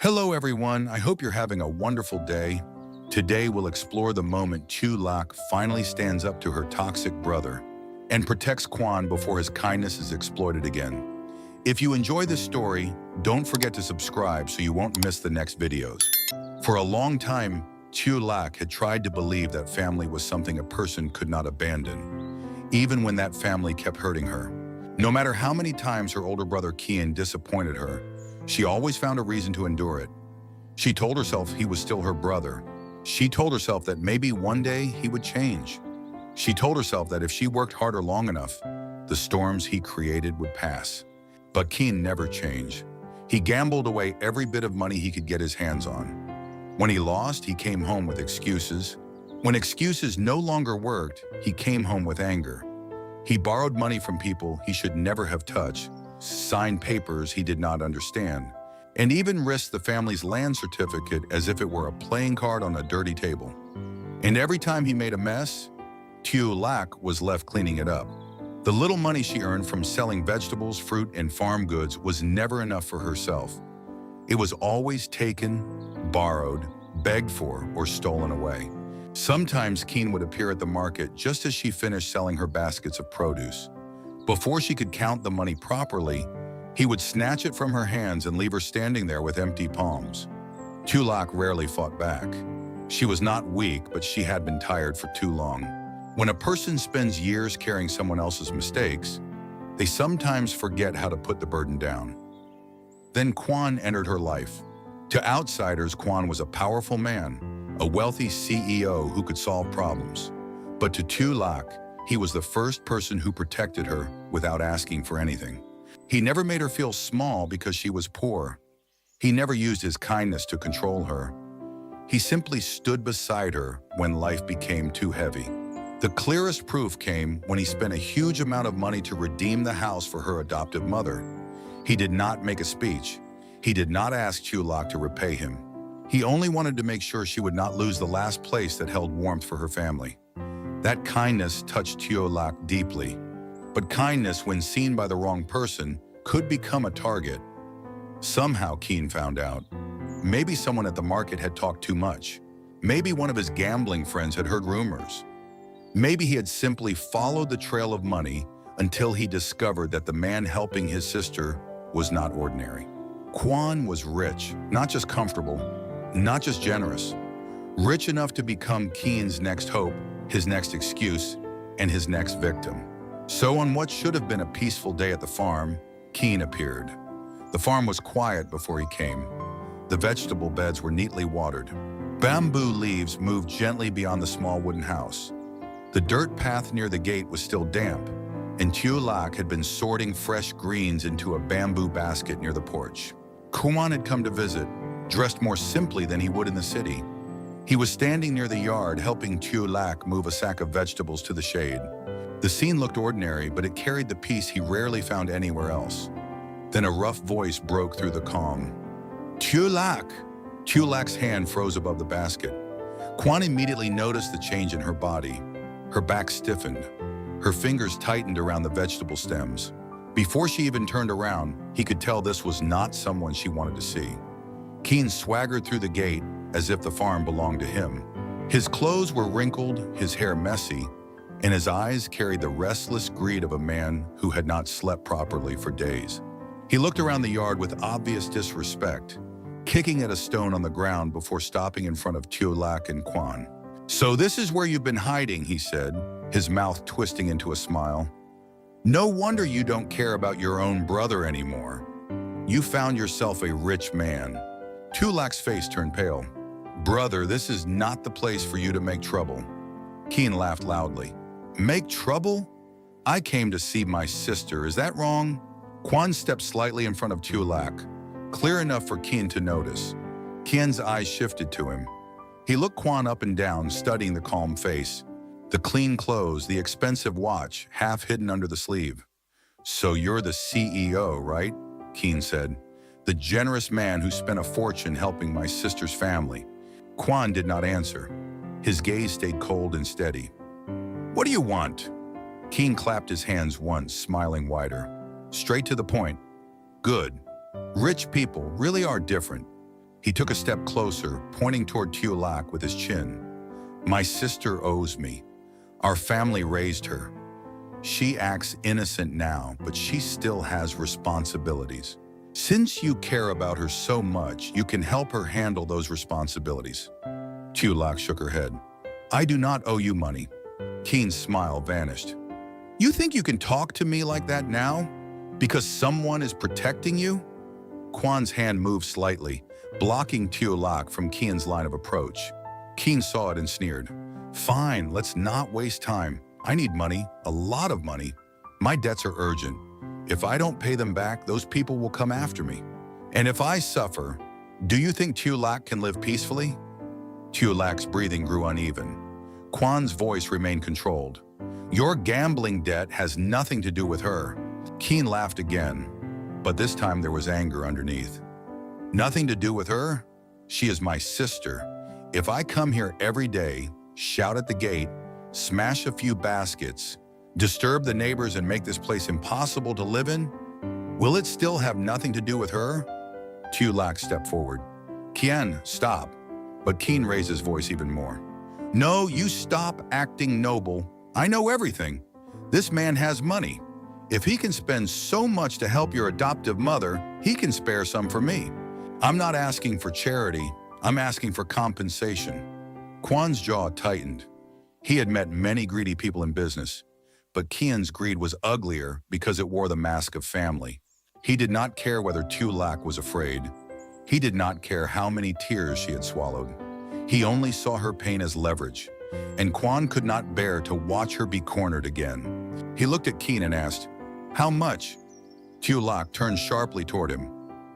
Hello everyone, I hope you're having a wonderful day. Today we'll explore the moment Tieu Lac finally stands up to her toxic brother and protects Quan before his kindness is exploited again. If you enjoy this story, don't forget to subscribe so you won't miss the next videos. For a long time, Tieu Lac had tried to believe that family was something a person could not abandon, even when that family kept hurting her. No matter how many times her older brother Quan disappointed her, she always found a reason to endure it. She told herself he was still her brother. She told herself that maybe one day he would change. She told herself that if she worked harder long enough, the storms he created would pass. But Quan never changed. He gambled away every bit of money he could get his hands on. When he lost, he came home with excuses. When excuses no longer worked, he came home with anger. He borrowed money from people he should never have touched, signed papers he did not understand, and even risked the family's land certificate as if it were a playing card on a dirty table. And every time he made a mess, Tieu Lac was left cleaning it up. The little money she earned from selling vegetables, fruit, and farm goods was never enough for herself. It was always taken, borrowed, begged for, or stolen away. Sometimes Quan would appear at the market just as she finished selling her baskets of produce. Before she could count the money properly, he would snatch it from her hands and leave her standing there with empty palms. Tieu Lac rarely fought back. She was not weak, but she had been tired for too long. When a person spends years carrying someone else's mistakes, they sometimes forget how to put the burden down. Then Quan entered her life. To outsiders, Quan was a powerful man, a wealthy CEO who could solve problems. But to Tieu Lac, he was the first person who protected her without asking for anything. He never made her feel small because she was poor. He never used his kindness to control her. He simply stood beside her when life became too heavy. The clearest proof came when he spent a huge amount of money to redeem the house for her adoptive mother. He did not make a speech. He did not ask Tieu Lac to repay him. He only wanted to make sure she would not lose the last place that held warmth for her family. That kindness touched Tieu Lac deeply. But kindness, when seen by the wrong person, could become a target. Somehow Quan found out. Maybe someone at the market had talked too much. Maybe one of his gambling friends had heard rumors. Maybe he had simply followed the trail of money until he discovered that the man helping his sister was not ordinary. Quan was rich, not just comfortable, not just generous. Rich enough to become Quan's next hope, his next excuse, and his next victim. So on what should have been a peaceful day at the farm, Quan appeared. The farm was quiet before he came. The vegetable beds were neatly watered. Bamboo leaves moved gently beyond the small wooden house. The dirt path near the gate was still damp, and Tieu Lac had been sorting fresh greens into a bamboo basket near the porch. Quan had come to visit, dressed more simply than he would in the city. He was standing near the yard helping Tieu Lac move a sack of vegetables to the shade. The scene looked ordinary, but it carried the peace he rarely found anywhere else. Then a rough voice broke through the calm. Tieu Lac! Tieu Lac's hand froze above the basket. Quan immediately noticed the change in her body. Her back stiffened. Her fingers tightened around the vegetable stems. Before she even turned around, he could tell this was not someone she wanted to see. Quan swaggered through the gate as if the farm belonged to him. His clothes were wrinkled, his hair messy, and his eyes carried the restless greed of a man who had not slept properly for days. He looked around the yard with obvious disrespect, kicking at a stone on the ground before stopping in front of Tieu Lac and Quan. "So this is where you've been hiding," he said, his mouth twisting into a smile. "No wonder you don't care about your own brother anymore. You found yourself a rich man." Tieu Lac's face turned pale. "Brother, this is not the place for you to make trouble." Quan laughed loudly. "Make trouble? I came to see my sister, is that wrong?" Quan stepped slightly in front of Tieu Lac, clear enough for Quan to notice. Quan's eyes shifted to him. He looked Quan up and down, studying the calm face, the clean clothes, the expensive watch, half hidden under the sleeve. "So you're the CEO, right?" Quan said. "The generous man who spent a fortune helping my sister's family." Quan did not answer. His gaze stayed cold and steady. "What do you want?" Quan clapped his hands once, smiling wider. "Straight to the point. Good. Rich people really are different. He took a step closer, pointing toward Tieu Lac with his chin. My sister owes me. Our family raised her. She acts innocent now, but she still has responsibilities. Since you care about her so much, you can help her handle those responsibilities. Tieu Lac shook her head. I do not owe you money. Keen's smile vanished. You think you can talk to me like that now? Because someone is protecting you? Quan's hand moved slightly, blocking Tieu Lac from Keen's line of approach. Keen saw it and sneered. Fine, let's not waste time. I need money, a lot of money. My debts are urgent. If I don't pay them back, those people will come after me. And if I suffer, do you think Tieu Lac can live peacefully? Tieu Lac's breathing grew uneven. Quan's voice remained controlled. Your gambling debt has nothing to do with her. Keen laughed again, but this time there was anger underneath. Nothing to do with her? She is my sister. If I come here every day, shout at the gate, smash a few baskets, disturb the neighbors and make this place impossible to live in, will it still have nothing to do with her? Tieu Lac stepped forward. Qian, stop. But Keen raised his voice even more. No, you stop acting noble. I know everything. This man has money. If he can spend so much to help your adoptive mother, he can spare some for me. I'm not asking for charity. I'm asking for compensation. Quan's jaw tightened. He had met many greedy people in business, but Qian's greed was uglier because it wore the mask of family. He did not care whether Tieu Lac was afraid. He did not care how many tears she had swallowed. He only saw her pain as leverage, and Quan could not bear to watch her be cornered again. He looked at Keen and asked, how much? Tieu Lac turned sharply toward him.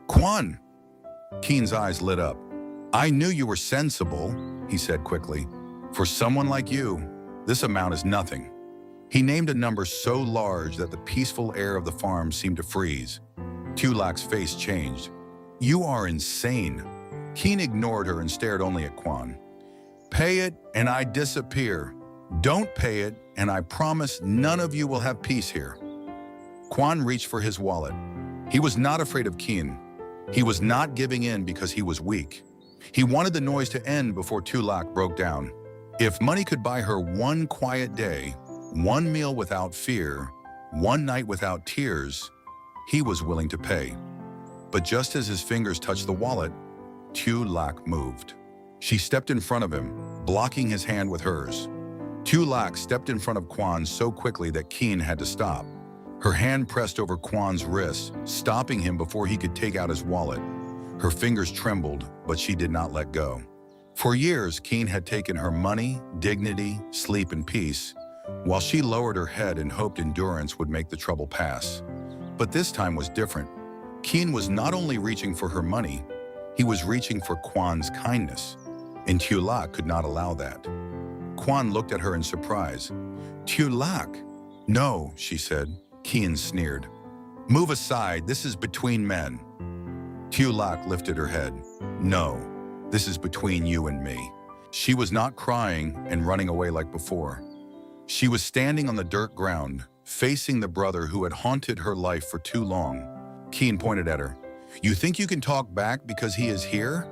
Quan! Keen's eyes lit up. I knew you were sensible, he said quickly. For someone like you, this amount is nothing. He named a number so large that the peaceful air of the farm seemed to freeze. Tieu Lac's face changed. You are insane. Keen ignored her and stared only at Quan. Pay it and I disappear. Don't pay it and I promise none of you will have peace here. Quan reached for his wallet. He was not afraid of Keen. He was not giving in because he was weak. He wanted the noise to end before Tieu Lac broke down. If money could buy her one quiet day, one meal without fear, one night without tears, he was willing to pay. But just as his fingers touched the wallet, Tieu Lac moved. She stepped in front of him, blocking his hand with hers. Tieu Lac stepped in front of Quan so quickly that Keen had to stop. Her hand pressed over Quan's wrist, stopping him before he could take out his wallet. Her fingers trembled, but she did not let go. For years, Keen had taken her money, dignity, sleep, and peace, while she lowered her head and hoped endurance would make the trouble pass. But this time was different. Keen was not only reaching for her money, he was reaching for Quan's kindness, and Tieu Lac could not allow that. Quan looked at her in surprise. Tieu Lac? No, she said. Keen sneered. Move aside, this is between men. Tieu Lac lifted her head. No, this is between you and me. She was not crying and running away like before. She was standing on the dirt ground, facing the brother who had haunted her life for too long. Keen pointed at her. You think you can talk back because he is here?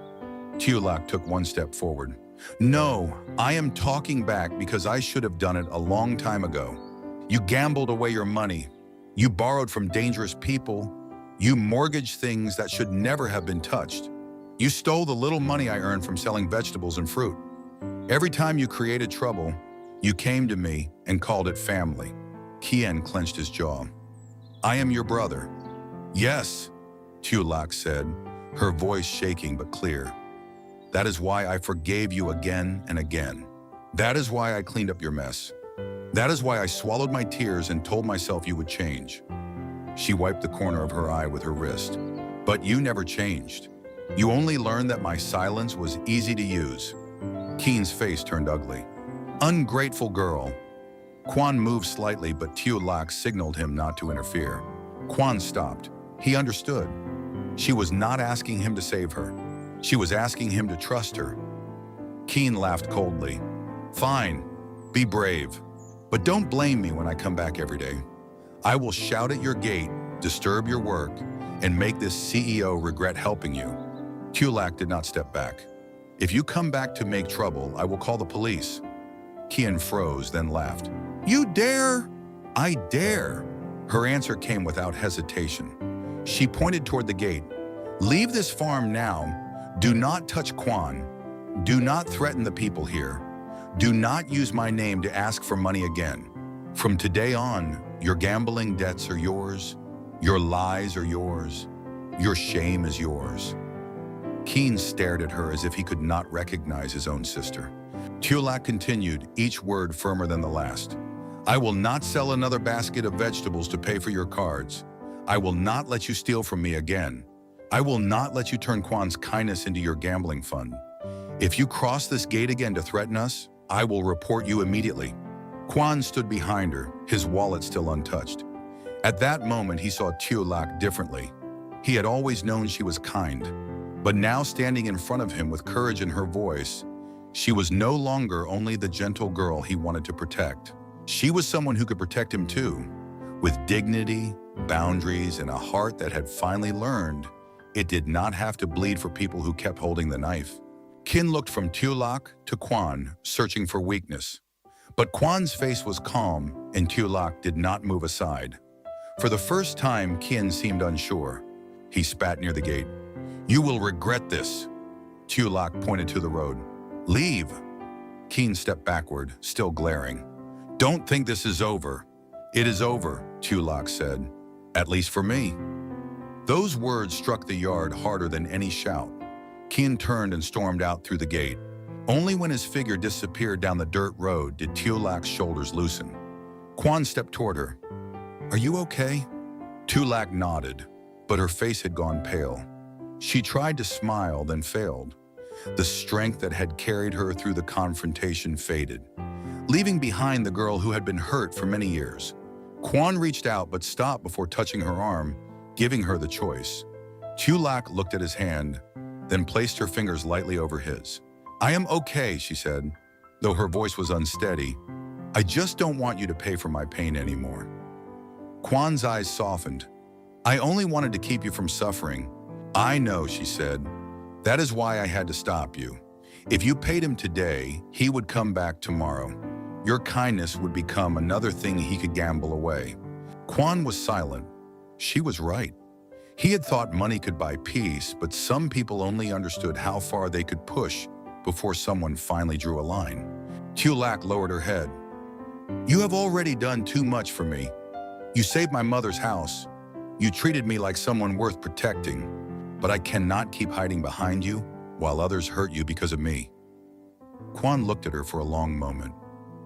Tieu Lac took one step forward. No, I am talking back because I should have done it a long time ago. You gambled away your money. You borrowed from dangerous people. You mortgaged things that should never have been touched. You stole the little money I earned from selling vegetables and fruit. Every time you created trouble, you came to me and called it family. Qian clenched his jaw. I am your brother. Yes, Tieu Lac said, her voice shaking but clear. That is why I forgave you again and again. That is why I cleaned up your mess. That is why I swallowed my tears and told myself you would change. She wiped the corner of her eye with her wrist. But you never changed. You only learned that my silence was easy to use. Keen's face turned ugly. Ungrateful girl. Quan moved slightly, but Tieu Lac signaled him not to interfere. Quan stopped. He understood. She was not asking him to save her. She was asking him to trust her. Keen laughed coldly. Fine, be brave. But don't blame me when I come back every day. I will shout at your gate, disturb your work, and make this CEO regret helping you. Tieu Lac did not step back. If you come back to make trouble, I will call the police. Quan froze, then laughed. You dare? I dare. Her answer came without hesitation. She pointed toward the gate. Leave this farm now. Do not touch Quan. Do not threaten the people here. Do not use my name to ask for money again. From today on, your gambling debts are yours. Your lies are yours. Your shame is yours. Quan stared at her as if he could not recognize his own sister. Tieu Lac continued, each word firmer than the last. I will not sell another basket of vegetables to pay for your cards. I will not let you steal from me again. I will not let you turn Quan's kindness into your gambling fund. If you cross this gate again to threaten us, I will report you immediately. Quan stood behind her, his wallet still untouched. At that moment, he saw Tieu Lac differently. He had always known she was kind, but now standing in front of him with courage in her voice, she was no longer only the gentle girl he wanted to protect. She was someone who could protect him too, with dignity, boundaries, and a heart that had finally learned it did not have to bleed for people who kept holding the knife. Quan looked from Tieu Lac to Quan, searching for weakness. But Quan's face was calm, and Tieu Lac did not move aside. For the first time, Quan seemed unsure. He spat near the gate. You will regret this. Tieu Lac pointed to the road. Leave. Quan stepped backward, still glaring. Don't think this is over. It is over, Tieu Lac said. At least for me. Those words struck the yard harder than any shout. Quan turned and stormed out through the gate. Only when his figure disappeared down the dirt road did Tieu Lac's shoulders loosen. Quan stepped toward her. Are you okay? Tieu Lac nodded, but her face had gone pale. She tried to smile, then failed. The strength that had carried her through the confrontation faded, leaving behind the girl who had been hurt for many years. Quan reached out but stopped before touching her arm, giving her the choice. Tieu Lac looked at his hand, then placed her fingers lightly over his. I am okay, she said, though her voice was unsteady. I just don't want you to pay for my pain anymore. Quan's eyes softened. I only wanted to keep you from suffering. I know, she said. That is why I had to stop you. If you paid him today, he would come back tomorrow. Your kindness would become another thing he could gamble away. Quan was silent. She was right. He had thought money could buy peace, but some people only understood how far they could push before someone finally drew a line. Tieu Lac lowered her head. You have already done too much for me. You saved my mother's house. You treated me like someone worth protecting, but I cannot keep hiding behind you while others hurt you because of me. Quan looked at her for a long moment.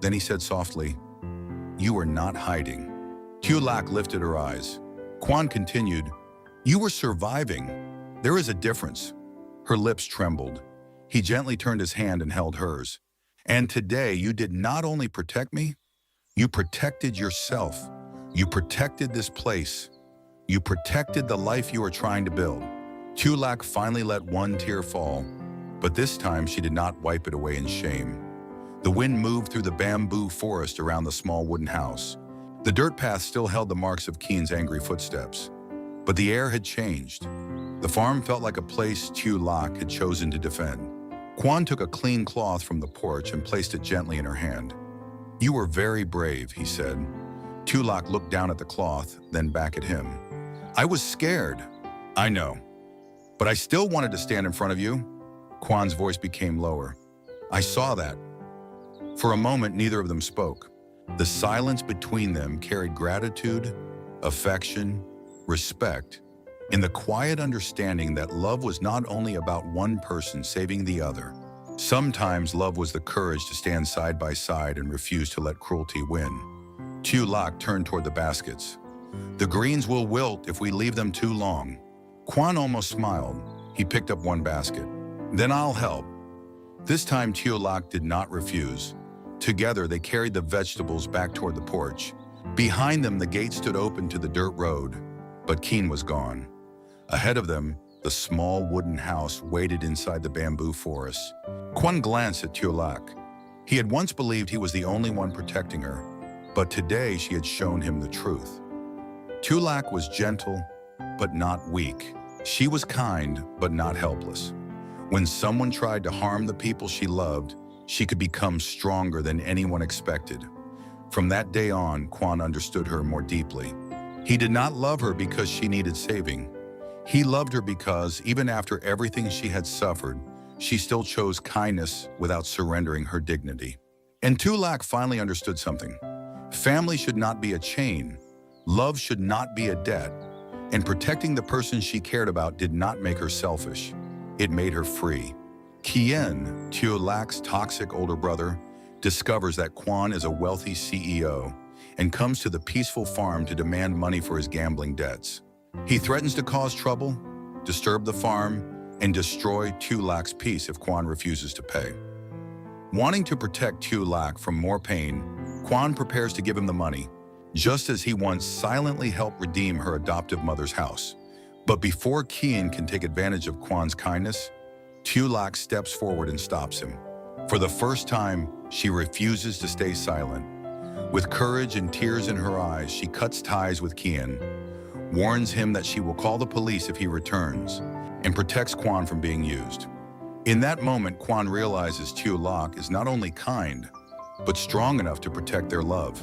Then he said softly, You are not hiding. Tieu Lac lifted her eyes. Quan continued, You were surviving. There is a difference. Her lips trembled. He gently turned his hand and held hers. And today you did not only protect me, you protected yourself. You protected this place. You protected the life you are trying to build. Tieu Lac finally let one tear fall, but this time she did not wipe it away in shame. The wind moved through the bamboo forest around the small wooden house. The dirt path still held the marks of Quan's angry footsteps, but the air had changed. The farm felt like a place Tieu Lac had chosen to defend. Quan took a clean cloth from the porch and placed it gently in her hand. You were very brave, he said. Tieu Lac looked down at the cloth, then back at him. I was scared. I know. But I still wanted to stand in front of you. Quan's voice became lower. I saw that. For a moment, neither of them spoke. The silence between them carried gratitude, affection, respect, in the quiet understanding that love was not only about one person saving the other. Sometimes love was the courage to stand side by side and refuse to let cruelty win. Tieu Lac turned toward the baskets. The greens will wilt if we leave them too long. Quan almost smiled. He picked up one basket. Then I'll help. This time Tieu Lac did not refuse. Together they carried the vegetables back toward the porch. Behind them the gate stood open to the dirt road, but Quan was gone. Ahead of them, the small wooden house waited inside the bamboo forest. Quan glanced at Tieu Lac. He had once believed he was the only one protecting her, but today she had shown him the truth. Tieu Lac was gentle, but not weak. She was kind, but not helpless. When someone tried to harm the people she loved, she could become stronger than anyone expected. From that day on, Quan understood her more deeply. He did not love her because she needed saving. He loved her because, even after everything she had suffered, she still chose kindness without surrendering her dignity. And Tieu Lac finally understood something. Family should not be a chain. Love should not be a debt. And protecting the person she cared about did not make her selfish. It made her free. Quan, Tieu Lac's toxic older brother, discovers that Quan is a wealthy CEO and comes to the peaceful farm to demand money for his gambling debts. He threatens to cause trouble, disturb the farm, and destroy Tieu Lac's peace if Quan refuses to pay. Wanting to protect Tieu Lac from more pain, Quan prepares to give him the money, just as he once silently helped redeem her adoptive mother's house. But before Quan can take advantage of Quan's kindness, Tieu Lac steps forward and stops him. For the first time, she refuses to stay silent. With courage and tears in her eyes, she cuts ties with Quan, warns him that she will call the police if he returns, and protects Quan from being used. In that moment, Quan realizes Tieu Lac is not only kind, but strong enough to protect their love.